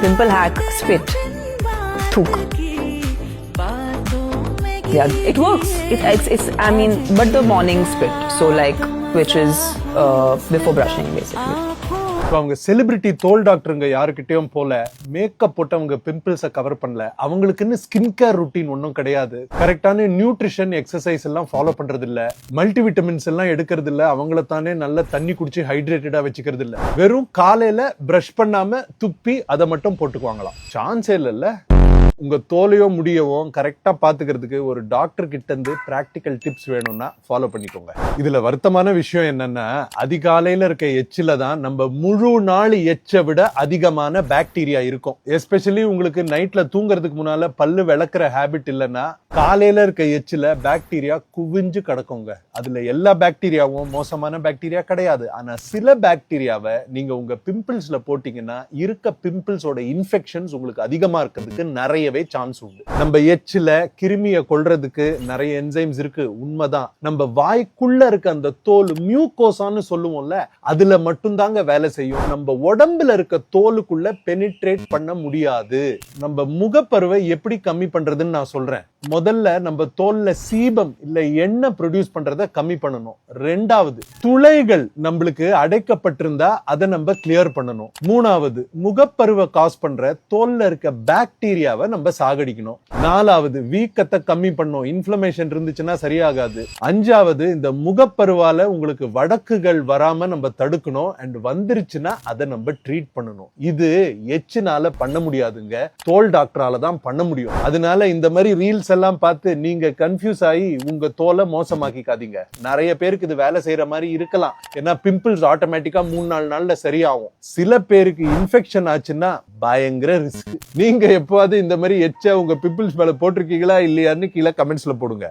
pimple hack, spit. Thuk. Yeah, it works. It's I mean, but the morning spit. So like, which is before brushing basically. இப்போ அவங்க celebrity தோல் டாக்டருங்க யாருக்கிட்டையும் போல makeup போட்டவங்க பிம்பிள்ஸை cover பண்ணல, அவங்களுக்குன்னு ஸ்கின் கேர் ருட்டீன் ஒன்றும் கிடையாது, கரெக்டான நியூட்ரிஷன் எக்ஸசைஸ் எல்லாம் ஃபாலோ பண்றது இல்ல, மல்டி விட்டமின்ஸ் எல்லாம் எடுக்கிறது இல்ல, அவங்கள தானே நல்ல தண்ணி குடிச்சு ஹைட்ரேட்டடா வச்சுக்கிறது இல்ல, வெறும் காலையில பிரஷ் பண்ணாம துப்பி அதை மட்டும் போட்டுக்குவாங்களாம். சான்ஸே இல்லைல்ல. உங்க தோலையோ முடியவோ கரெக்டா பாத்துக்கிறதுக்கு ஒரு டாக்டர் கிட்ட இருந்து பிராக்டிக்கல் டிப்ஸ் வேணும்னா ஃபாலோ பண்ணிக்கோங்க. இதுல வருத்தமான விஷயம் என்னன்னா, அதிகாலையில இருக்க எச்சில தான் நம்ம முழு நாள் எச்சை விட அதிகமான பாக்டீரியா இருக்கும். எஸ்பெஷலி உங்களுக்கு நைட்ல தூங்குறதுக்கு முன்னால பல்லு விளக்குற ஹேபிட் இல்லைன்னா காலையில இருக்க எச்சில பாக்டீரியா குவிஞ்சு கிடக்குங்க. அதுல எல்லா பாக்டீரியாவும் மோசமான பாக்டீரியா கிடையாது. ஆனா சில பாக்டீரியாவை நீங்க உங்க பிம்பிள்ஸ்ல போட்டீங்கன்னா இருக்க பிம்பிள்ஸோட இன்ஃபெக்ஷன்ஸ் உங்களுக்கு அதிகமா இருக்கிறதுக்கு நிறையவே சான்ஸ் உண்டு. நம்ம எச்சில கிருமியை கொல்றதுக்கு நிறைய என்சைம்ஸ் இருக்கு, உண்மைதான். நம்ம வாய்க்குள்ள இருக்க அந்த தோல் மியூகோசான்னு சொல்லுவோம்ல, அதுல மட்டும் தாங்க வேலை செய்யும். நம்ம உடம்புல இருக்க தோலுக்குள்ள பெனிட்ரேட் பண்ண முடியாது. நம்ம முகப்பருவை எப்படி கம்மி பண்றதுன்னு நான் சொல்றேன். முதல்ல நம்ம தோல்ல சீபம் இல்ல எண்ணெய் ப்ரொடியூஸ் பண்றத கம்மி பண்ணணும். ரெண்டாவது, துளைகள் நம்மளுக்கு அடைக்கப்பட்டிருந்தா அதை நம்ம கிளியர் பண்ணணும். மூணாவது, முகப்பருவை காஸ் பண்ற தோல்ல இருக்க பாக்டீரியாவை நம்ம சாகடிக்கணும். நாலாவது, வீக்கத்தை கம்மி பண்ணணும். இன்ஃப்ளமேஷன் இருந்துச்சுன்னா சரியாகாது. அஞ்சாவது, இந்த முகப்பருவால உங்களுக்கு வடக்குகள் வராம நம்ம தடுக்கணும். அண்ட் வந்துருச்சுன்னா அதை நம்ம ட்ரீட் பண்ணணும். இது எச்சினால பண்ண முடியாதுங்க, தோல் டாக்டரால தான் பண்ண முடியும். அதனால இந்த மாதிரி ரீல்ஸ் எல்லாம் பார்த்து நீங்க கன்ஃபியூஸ் ஆகி உங்க தோலை மோசமாக்கிக்காதீங்க. நிறைய பேருக்கு இது வேலை செய்யற மாதிரி இருக்கலாம், ஏன்னா பிம்பிள்ஸ் ஆட்டோமேட்டிக்கா 3-4 நாள்ல சரியாகும். சில பேருக்கு இன்ஃபெக்ஷன் ஆச்சுன்னா பயங்கர ரிஸ்க். நீங்க எப்போது இந்த மாதிரி எச்ச உங்க பிம்பிள்ஸ் மேல போட்டிருக்கீங்களா இல்லையான்னு கீழே கமெண்ட்ஸ்ல போடுங்க.